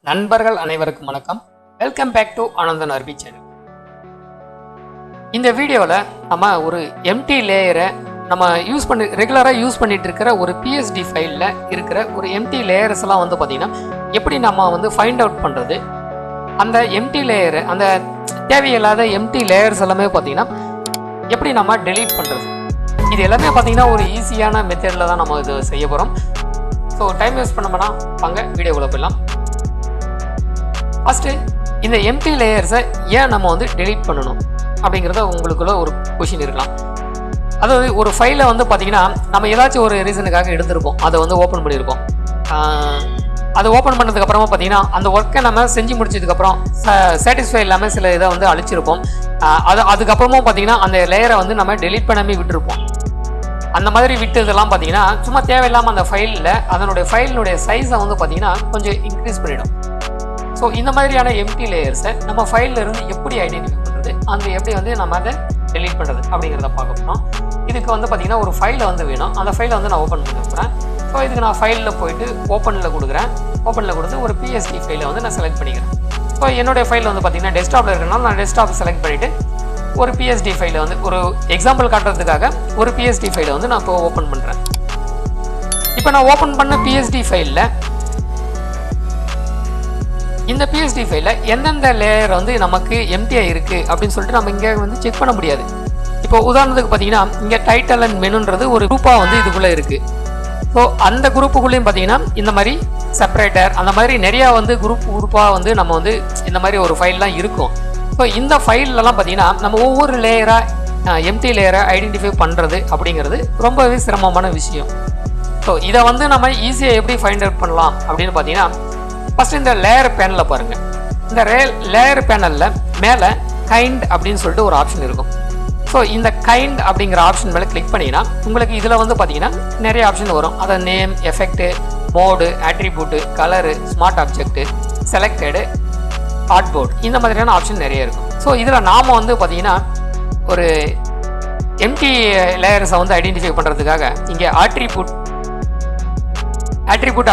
நண்பர்கள் அனைவருக்கும் வணக்கம். Welcome back to Anandan RP channel. இந்த வீடியோவில் நம்ம ஒரு எம்டி லேயரை நம்ம ரெகுலராக யூஸ் பண்ணிட்டு இருக்கிற ஒரு பிஎஸ்டி ஃபைலில் இருக்கிற ஒரு எம்டி லேயர்ஸ் எல்லாம் பார்த்தீங்கன்னா எப்படி நம்ம ஃபைண்ட் அவுட் பண்ணுறது, அந்த எம்டி லேயரு, அந்த தேவையில்லாத எம்டி லேயர்ஸ் எல்லாமே பார்த்தீங்கன்னா எப்படி நம்ம டெலீட் பண்ணுறது, இது எல்லாமே பார்த்தீங்கன்னா ஒரு ஈஸியான மெத்தடில் தான் நம்ம இது செய்ய போகிறோம். ஸோ டைம் வேஸ்ட் பண்ணோம்னா வாங்க வீடியோக்குள்ளே போயிடலாம். ஃபஸ்ட்டு இந்த எம்டி லேயர்ஸை ஏன் நம்ம டெலீட் பண்ணணும் அப்படிங்கிறத உங்களுக்குள்ள ஒரு கொஷின் இருக்கலாம். அதாவது ஒரு ஃபைலை பார்த்தீங்கன்னா நம்ம ஏதாச்சும் ஒரு ரீசனுக்காக எடுத்திருப்போம், அதை ஓப்பன் பண்ணியிருப்போம். அதை ஓப்பன் பண்ணதுக்கப்புறமா பார்த்தீங்கன்னா அந்த ஒர்க்கை நம்ம செஞ்சு முடிச்சதுக்கப்புறம் சாட்டிஸ்ஃபை இல்லாமல் சில இதை அழிச்சிருப்போம். அதுக்கப்புறமும் பார்த்தீங்கன்னா அந்த லேயரை நம்ம டெலீட் பண்ணாமல் விட்டுருப்போம். அந்த மாதிரி விட்டதெல்லாம் பார்த்தீங்கன்னா சும்மா தேவையில்லாமல் அந்த ஃபைலில் அதனுடைய ஃபைலினுடைய சைஸை பார்த்தீங்கன்னா கொஞ்சம் இன்க்ரீஸ் பண்ணிடும். ஸோ இந்த மாதிரியான எம்டி லேயர்ஸை நம்ம ஃபைலில் இருந்து எப்படி ஐடென்டிஃபை பண்ணுறது, அந்த எப்படி நம்ம அதை டெலீட் பண்ணுறது அப்படிங்கிறத பார்க்க போகிறோம். இதுக்கு பார்த்தீங்கன்னா ஒரு ஃபைலை வேணும். அந்த ஃபைலை நான் ஓப்பன் பண்ண போகிறேன். ஸோ இதுக்கு நான் ஃபைலில் போயிட்டு ஓப்பனில் கொடுக்குறேன். ஓப்பனில் கொடுத்து ஒரு பிஎஸ்டி ஃபைலை நான் செலக்ட் பண்ணிக்கிறேன். ஸோ என்னுடைய ஃபைல் பார்த்தீங்கன்னா டெஸ்க்டாப்பில் இருக்கிறனால நான் டெஸ்க்டாப் செலக்ட் பண்ணிவிட்டு ஒரு பிஎஸ்டி ஃபைலை ஒரு எக்ஸாம்பிள் காட்டுறதுக்காக ஒரு பிஎஸ்டி ஃபைலை நான் இப்போ ஓப்பன் பண்ணுறேன். இப்போ நான் ஓப்பன் பண்ண பிஎஸ்டி ஃபைலில் இந்த பிஎஸ்டி ஃபைலில் எந்தெந்த லேயர் நமக்கு எம்டியாக இருக்குது அப்படின்னு சொல்லிட்டு நம்ம இங்கே செக் பண்ண முடியாது. இப்போ உதாரணத்துக்கு பார்த்தீங்கன்னா இங்கே டைட்டில் அண்ட் மெனுன்றது ஒரு குரூப்பாக இதுக்குள்ளே இருக்குது. ஸோ அந்த குரூப்புக்குள்ளேயும் பார்த்தீங்கன்னா இந்த மாதிரி செப்பரேட்டர் அந்த மாதிரி நிறையா குரூப்பாக நம்ம இந்த மாதிரி ஒரு ஃபைல்லாம் இருக்கும். ஸோ இந்த ஃபைல்லலாம் பார்த்தீங்கன்னா நம்ம ஒவ்வொரு லேயராக எம்டி லேயரை ஐடென்டிஃபை பண்ணுறது அப்படிங்கிறது ரொம்பவே சிரமமான விஷயம். ஸோ இதை நம்ம ஈஸியாக எப்படி ஃபைண்ட் அவுட் பண்ணலாம் அப்படின்னு பார்த்தீங்கன்னா ஃபஸ்ட்டு இந்த லேயர் பேனலில் பாருங்கள். இந்த லேயர் பேனலில் மேலே கைண்ட் அப்படின்னு சொல்லிட்டு ஒரு ஆப்ஷன் இருக்கும். ஸோ இந்த கைண்ட் அப்படிங்கிற ஆப்ஷன் மேலே கிளிக் பண்ணிங்கன்னா உங்களுக்கு இதில் பார்த்தீங்கன்னா நிறைய ஆப்ஷன் வரும். அதை name, effect, mode, attribute, colour, smart object, selected, artboard, இந்த மாதிரியான ஆப்ஷன் நிறைய இருக்கும். ஸோ இதில் நாம் பார்த்தீங்கன்னா ஒரு எம்டி லேயர்ஸை ஐடென்டிஃபை பண்ணுறதுக்காக இங்கே ஆட்ரிபியூட்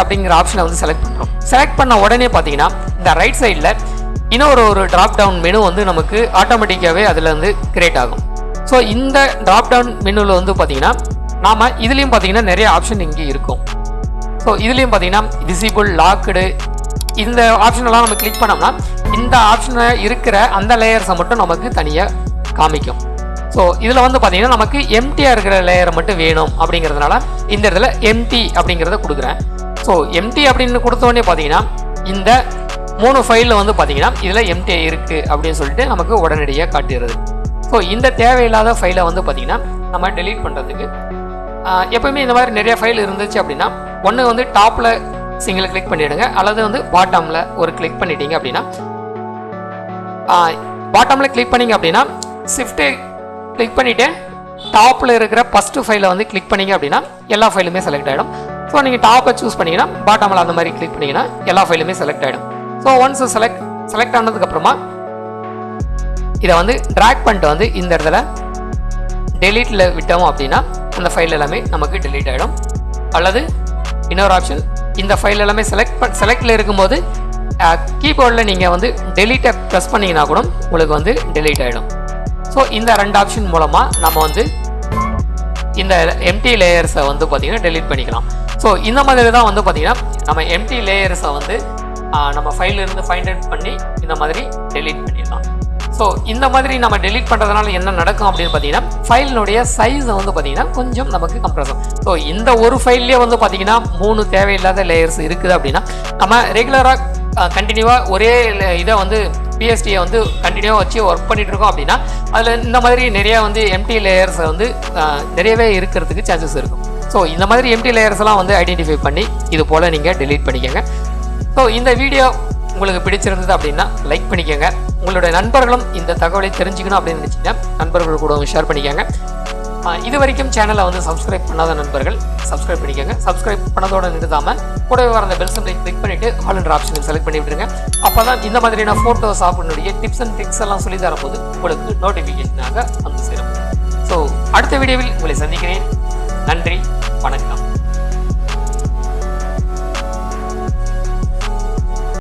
அப்படிங்கிற ஆப்ஷனை செலக்ட் பண்ணுறோம். செலக்ட் பண்ண உடனே பார்த்தீங்கன்னா இந்த ரைட் சைடில் இன்னொரு ட்ராப் டவுன் மெனு நமக்கு ஆட்டோமேட்டிக்காகவே அதில் கிரியேட் ஆகும். ஸோ இந்த ட்ராப் டவுன் மெனுவில் பார்த்தீங்கன்னா நாம் இதுலேயும் பார்த்தீங்கன்னா நிறைய ஆப்ஷன் இங்கே இருக்கும். ஸோ இதுலேயும் பார்த்தீங்கன்னா விசிபிள், லாக்டு, இந்த ஆப்ஷனெல்லாம் நம்ம கிளிக் பண்ணோம்னா இந்த ஆப்ஷனில் இருக்கிற அந்த லேயர்ஸை மட்டும் நமக்கு தனியாக காமிக்கும். ஸோ இதில் பார்த்தீங்கன்னா நமக்கு எம்டியாக இருக்கிற லேயரை மட்டும் வேணும் அப்படிங்கிறதுனால இந்த இடத்துல எம்டி அப்படிங்கிறத கொடுக்குறேன். ஸோ எம்டி அப்படின்னு கொடுத்தோடனே பார்த்தீங்கன்னா இந்த 3 ஃபைலில் பார்த்தீங்கன்னா இதில் எம்டியாக இருக்குது அப்படின்னு சொல்லிட்டு நமக்கு உடனடியாக காட்டுகிறது. ஸோ இந்த தேவையில்லாத ஃபைலை பார்த்தீங்கன்னா நம்ம டெலீட் பண்ணுறதுக்கு எப்போயுமே இந்த மாதிரி நிறைய ஃபைல் இருந்துச்சு அப்படின்னா ஒன்று டாப்பில் சிங்கிள் கிளிக் பண்ணிவிடுங்க, அல்லது பாட்டமில் ஒரு கிளிக் பண்ணிட்டீங்க அப்படின்னா பாட்டமில் கிளிக் பண்ணிங்க அப்படின்னா ஷிஃப்ட்டு கிளிக் பண்ணிவிட்டு டாப்பில் இருக்கிற ஃபஸ்ட்டு ஃபைலை கிளிக் பண்ணிங்க அப்படின்னா எல்லா ஃபைலுமே செலக்ட் ஆகிடும். ஸோ நீங்கள் டாப்பை சூஸ் பண்ணிங்கன்னா பாட்டமில் அந்த மாதிரி கிளிக் பண்ணிங்கன்னா எல்லா ஃபைலுமே செலக்ட் ஆகிடும். ஸோ ஒன்ஸ் செலக்ட் ஆனதுக்கப்புறமா இதை ட்ராக் பண்ணிட்டு இந்த இடத்துல டெலீட்டில் விட்டோம் அப்படின்னா அந்த ஃபைல் எல்லாமே நமக்கு டெலீட் ஆகிடும். அல்லது இன்னொரு ஆப்ஷன், இந்த ஃபைல் எல்லாமே செலக்டில் இருக்கும்போது கீபோர்டில் நீங்கள் டெலீட்டை ப்ரெஸ் பண்ணிங்கன்னா கூட உங்களுக்கு டெலீட் ஆகிடும். ஸோ இந்த 2 ஆப்ஷன் மூலமாக நம்ம இந்த எம்டி லேயர்ஸை பார்த்தீங்கன்னா டெலீட் பண்ணிக்கலாம். ஸோ இந்த மாதிரி தான் பார்த்தீங்கன்னா நம்ம எம்டி லேயர்ஸை நம்ம ஃபைலிருந்து ஃபைண்ட் அவுட் பண்ணி இந்த மாதிரி டெலீட் பண்ணிடலாம். ஸோ இந்த மாதிரி நம்ம டெலீட் பண்ணுறதுனால என்ன நடக்கும் அப்படின்னு பார்த்தீங்கன்னா ஃபைலினுடைய சைஸை பார்த்தீங்கன்னா கொஞ்சம் நமக்கு கம்ப்ரஸ் ஆகும். ஸோ இந்த ஒரு ஃபைல்லேயே பார்த்தீங்கன்னா 3 தேவையில்லாத லேயர்ஸ் இருக்குது அப்படின்னா நம்ம ரெகுலராக கண்டினியூவாக ஒரே இதை பிஎஸ்டியை கண்டினியூவாக வச்சு ஒர்க் பண்ணிட்டு இருக்கோம் அப்படின்னா அதில் இந்த மாதிரி நிறையா எம்டி லேயர்ஸை நிறையவே இருக்கிறதுக்கு சான்சஸ் இருக்கும். ஸோ இந்த மாதிரி எம்டி லேயர்ஸ் எல்லாம் ஐடென்டிஃபை பண்ணி இது போல் நீங்கள் டெலீட் பண்ணிக்கோங்க. ஸோ இந்த வீடியோ உங்களுக்கு பிடிச்சிருந்தது அப்படின்னா லைக் பண்ணிக்கோங்க. உங்களுடைய நண்பர்களும் இந்த தகவலை தெரிஞ்சுக்கணும் அப்படின்னு நினச்சிங்கன்னா நண்பர்கள் கூட ஷேர் பண்ணிக்கோங்க. இது வரைக்கும் சேனலை சப்ஸ்கிரைப் பண்ணாத நண்பர்கள் சப்ஸ்கிரைப் பண்ணிக்கோங்க. சப்ஸ்கிரைப் பண்ணதோடு நிறுத்தாமல் கூடவே வர அந்த பெல் சிம்பலை கிளிக் பண்ணிவிட்டு ஆல் என்ற ஆப்ஷனை செலக்ட் பண்ணி விட்டுருங்க. அப்போ தான் இந்த மாதிரியான ஃபோட்டோஸ் ஆப்பினுடைய டிப்ஸ் அண்ட் ட்ரிக்ஸ் எல்லாம் சொல்லி தரும்போது உங்களுக்கு நோட்டிஃபிகேஷனாக சேரும். ஸோ அடுத்த வீடியோவில் உங்களை சந்திக்கிறேன். நன்றி, வணக்கம்.